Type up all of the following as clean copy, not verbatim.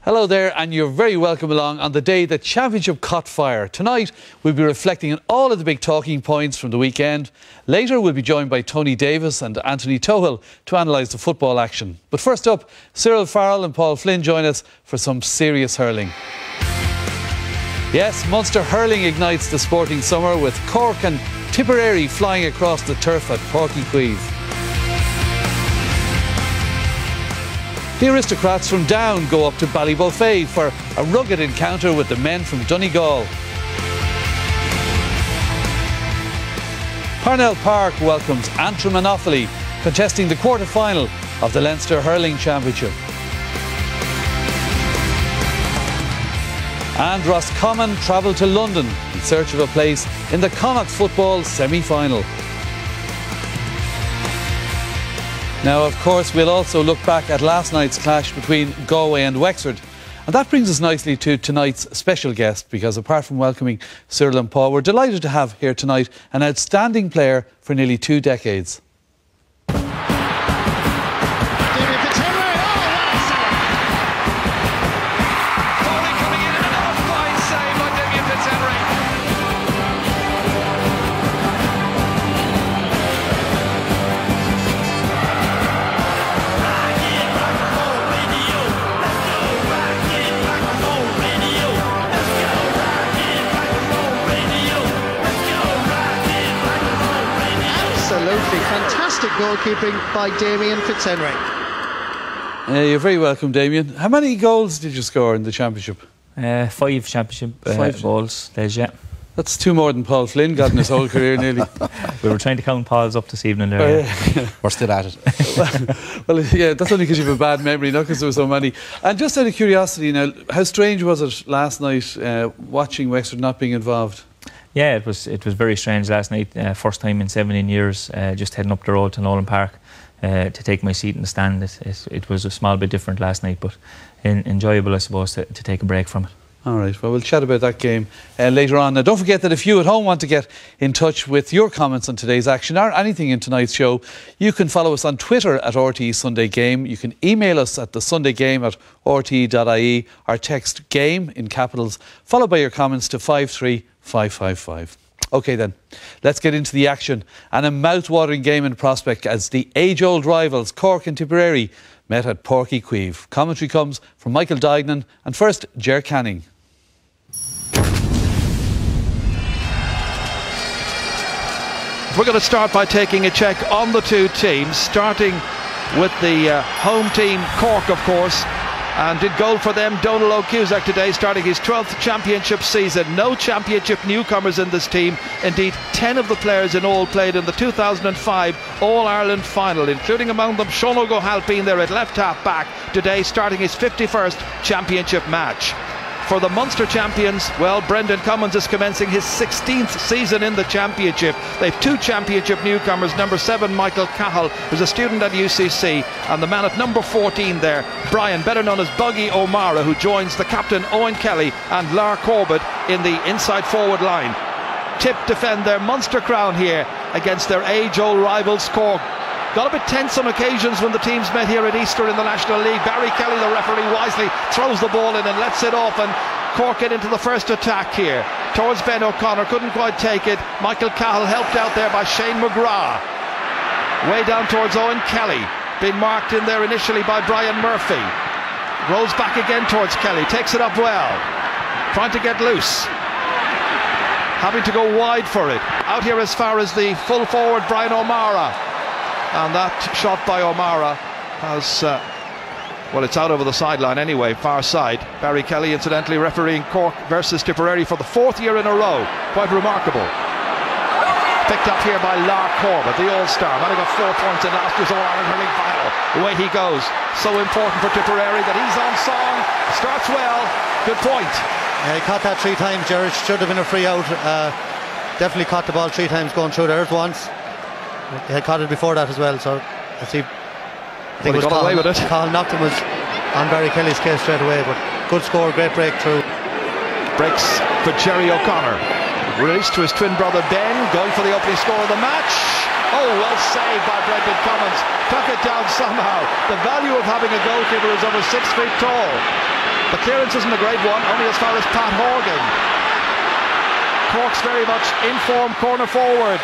Hello there, and you're very welcome along on the day the championship caught fire. Tonight we'll be reflecting on all of the big talking points from the weekend. Later we'll be joined by Tony Davis and Anthony Tohill to analyse the football action. But first up, Cyril Farrell and Paul Flynn join us for some serious hurling. Yes, Munster hurling ignites the sporting summer with Cork and Tipperary flying across the turf at Páirc Uí Chaoimh. The aristocrats from Down go up to Ballybofey for a rugged encounter with the men from Donegal. Parnell Park welcomes Antrim and Offaly, contesting the quarter-final of the Leinster Hurling Championship. And Roscommon travel to London in search of a place in the Connacht football semi-final. Now, of course, we'll also look back at last night's clash between Galway and Wexford. And that brings us nicely to tonight's special guest, because apart from welcoming Cyril and Paul, we're delighted to have here tonight an outstanding player for nearly 2 decades. Damien Fitzhenry, what a save! Foley coming in and another fine save by Damien Fitzhenry. Absolutely fantastic goalkeeping by Damien Fitzhenry. You're very welcome, Damien. How many goals did you score in the championship? 5 championship goals. There's, yeah. That's 2 more than Paul Flynn got in his whole career, nearly. We were trying to count Paul's up this evening there. We're still at it. Well, yeah, that's only because you have a bad memory, not because there were so many. And just out of curiosity now, how strange was it last night watching Wexford not being involved? Yeah, it was very strange last night. First time in 17 years, just heading up the road to Nolan Park to take my seat in the stand. It was a small bit different last night, but enjoyable, I suppose, to take a break from it. All right, well, we'll chat about that game later on. Now, don't forget that if you at home want to get in touch with your comments on today's action or anything in tonight's show, you can follow us on Twitter at RTE Sunday Game. You can email us at thesundaygame@rte.ie or text GAME in capitals, followed by your comments to 53555. OK then, let's get into the action. And a mouth-watering game in prospect as the age-old rivals Cork and Tipperary met at Páirc Uí Chaoimh. Commentary comes from Michael Duignan and first, Ger Canning. We're going to start by taking a check on the two teams, starting with the home team, Cork, of course. And did goal for them Donal O'Cusack today, starting his 12th championship season. No championship newcomers in this team. Indeed, 10 of the players in all played in the 2005 All-Ireland final, including among them Sean O'Gohal being there at left half back today, starting his 51st championship match. For the Munster champions, well, Brendan Cummins is commencing his 16th season in the championship. They've 2 championship newcomers, number 7 Michael Cahill, who's a student at UCC, and the man at number 14 there, Brian, better known as Buggy O'Mara, who joins the captain Owen Kelly and Lar Corbett in the inside forward line. Tip defend their Munster crown here against their age-old rivals Cork. Got a bit tense on occasions when the teams met here at Easter in the National League. Barry Kelly, the referee, wisely throws the ball in and lets it off, and Cork get into the first attack here towards Ben O'Connor, couldn't quite take it. Michael Cahill helped out there by Shane McGrath. Way down towards Owen Kelly, being marked in there initially by Brian Murphy. Rolls back again towards Kelly, takes it up well, trying to get loose, having to go wide for it. Out here as far as the full forward Brian O'Mara. And that shot by O'Mara has, well, it's out over the sideline anyway, far side. Barry Kelly, incidentally, refereeing Cork versus Tipperary for the 4th year in a row. Quite remarkable. Picked up here by Lar Corbett, the All-Star. Man, he got 4 points in last year's All-Ireland hurling final. Away he goes. So important for Tipperary that he's on song. Starts well. Good point. Yeah, he caught that 3 times, Jared. Should have been a free out. Definitely caught the ball 3 times going through there once. He had caught it before that as well, so I think he got away with it. Cahill knocked him was on Barry Kelly's case straight away, but good score, great breakthrough. Breaks for Jerry O'Connor. Released to his twin brother Ben, going for the opening score of the match. Oh, well saved by Brendan Cummins. Tuck it down somehow. The value of having a goalkeeper who's over 6 feet tall. The clearance isn't a great one, only as far as Pat Horgan. Cork's very much in form, corner forward.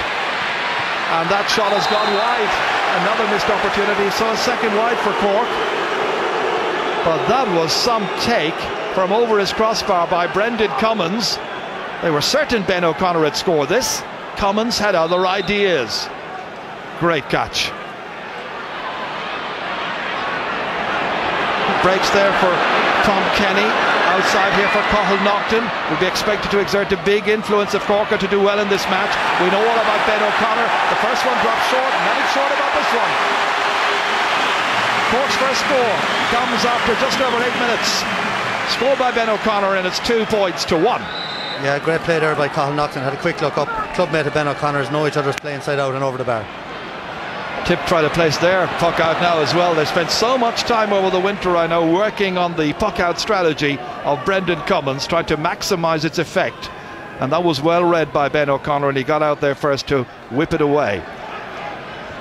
And that shot has gone wide. Another missed opportunity, so a second wide for Cork. But that was some take from over his crossbar by Brendan Cummins. They were certain Ben O'Connor had scored this. Cummins had other ideas. Great catch. Breaks there for Tom Kenny. Outside here for Cahill Naughton. Will be expected to exert a big influence if Cork are to do well in this match. We know all about Ben O'Connor. The first one dropped short, nothing short about this one. Cork's first score comes after just over 8 minutes. Scored by Ben O'Connor, and it's 2 points to 1. Yeah, great play there by Cahill Naughton. Had a quick look up. Clubmate of Ben O'Connor's know each other's play inside out and over the bar. Tip try to place their puck out now as well. They spent so much time over the winter, I know, working on the puck out strategy of Brendan Cummins, trying to maximise its effect, and that was well read by Ben O'Connor, and he got out there first to whip it away.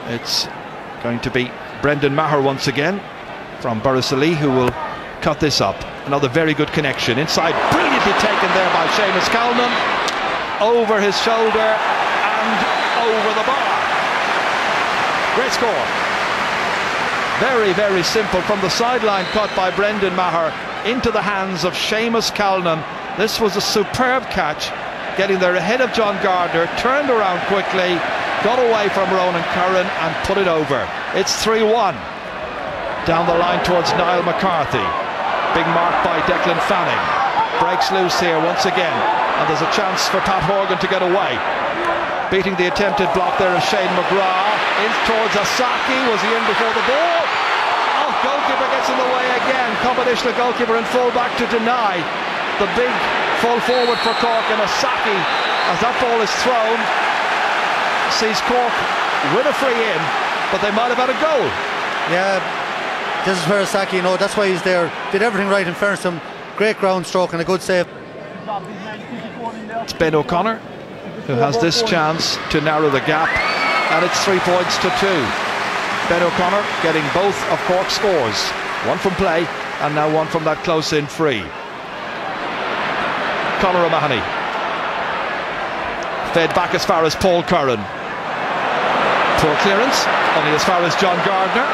It's going to be Brendan Maher once again from Borrisalee who will cut this up. Another very good connection inside, brilliantly taken there by Seamus Calnan, over his shoulder and over the bar. Great score. Very, very simple from the sideline cut by Brendan Maher into the hands of Seamus Calnan. This was a superb catch, getting there ahead of John Gardner, turned around quickly, got away from Ronan Curran and put it over. It's 3-1. Down the line towards Niall McCarthy. Big mark by Declan Fanning. Breaks loose here once again, and there's a chance for Pat Horgan to get away. Beating the attempted block there of Shane McGrath. In towards Asaki. Was he in before the ball? Oh, goalkeeper gets in the way again. Combination of goalkeeper and full-back to deny the big full forward for Cork, and Asaki, as that ball is thrown, sees Cork with a free in, but they might have had a goal. Yeah, this is where Asaki, that's why he's there. Did everything right in fairness to him. Great ground stroke and a good save. It's Ben O'Connor who has this chance to narrow the gap, and it's 3 points to 2. Ben O'Connor getting both of Cork's scores, one from play and now one from that close-in free. Conor O'Mahony fed back as far as Paul Curran. Poor clearance, only as far as John Gardner.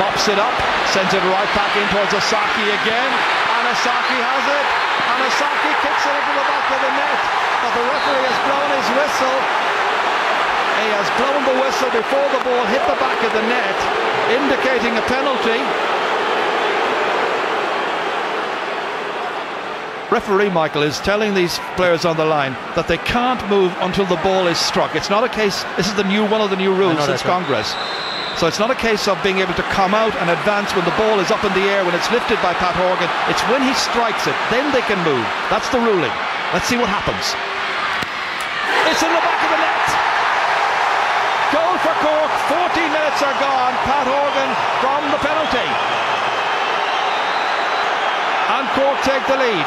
Mops it up, sends it right back in towards Asaki again, and Asaki has it, and Asaki kicks it into the back of the net, but the referee has blown his whistle. He has blown the whistle before the ball hit the back of the net, indicating a penalty. Referee Michael is telling these players on the line that they can't move until the ball is struck. It's not a case, this is one of the new rules since Congress. So it's not a case of being able to come out and advance when the ball is up in the air, when it's lifted by Pat Horgan. It's when he strikes it, then they can move. That's the ruling. Let's see what happens. It's in the back of the net. Goal for Cork. 14 minutes are gone. Pat Horgan from the penalty. And Cork take the lead.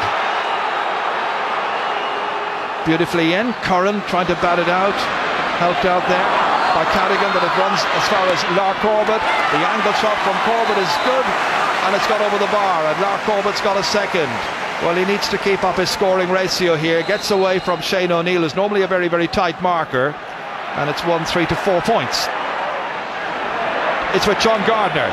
Beautifully in. Curran trying to bat it out. Helped out there by Cadigan, but it runs as far as Lark Corbett. The angle shot from Corbett is good, and it's got over the bar, and Lark Corbett's got a second. Well, he needs to keep up his scoring ratio here. Gets away from Shane O'Neill, who's normally a very, very tight marker, and it's won 3 to 4 points. It's with John Gardner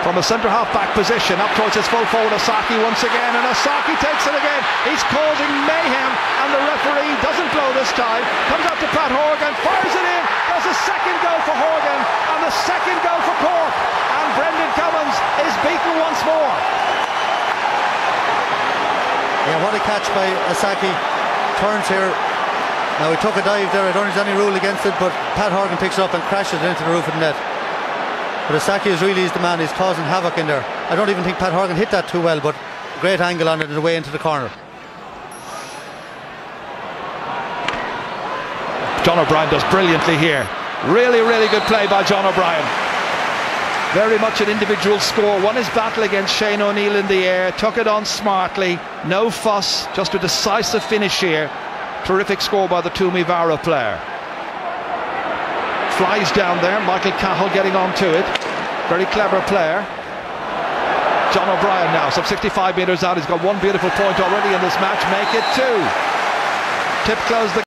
from a centre half back position up towards his full forward Asaki once again, and Asaki takes it again. He's causing mayhem, and the referee doesn't blow this time. Comes up to Pat Horgan, fires it in. There's a second goal for Horgan and the second goal for Cork, and Brendan Cummins is beaten once more. Yeah, what a catch by Asaki. Turns here. Now he took a dive there. I don't think there's any rule against it, but Pat Horgan picks it up and crashes it into the roof of the net. But Asaki is really the man. He's causing havoc in there. I don't even think Pat Horgan hit that too well, but great angle on it and away into the corner. John O'Brien does brilliantly here. Really, really good play by John O'Brien. Very much an individual score. Won his battle against Shane O'Neill in the air. Took it on smartly. No fuss. Just a decisive finish here. Terrific score by the Toomey Vara player. Flies down there. Michael Cahill getting on to it. Very clever player. John O'Brien now, some 65 metres out. He's got one beautiful point already in this match. Make it two. Tip close the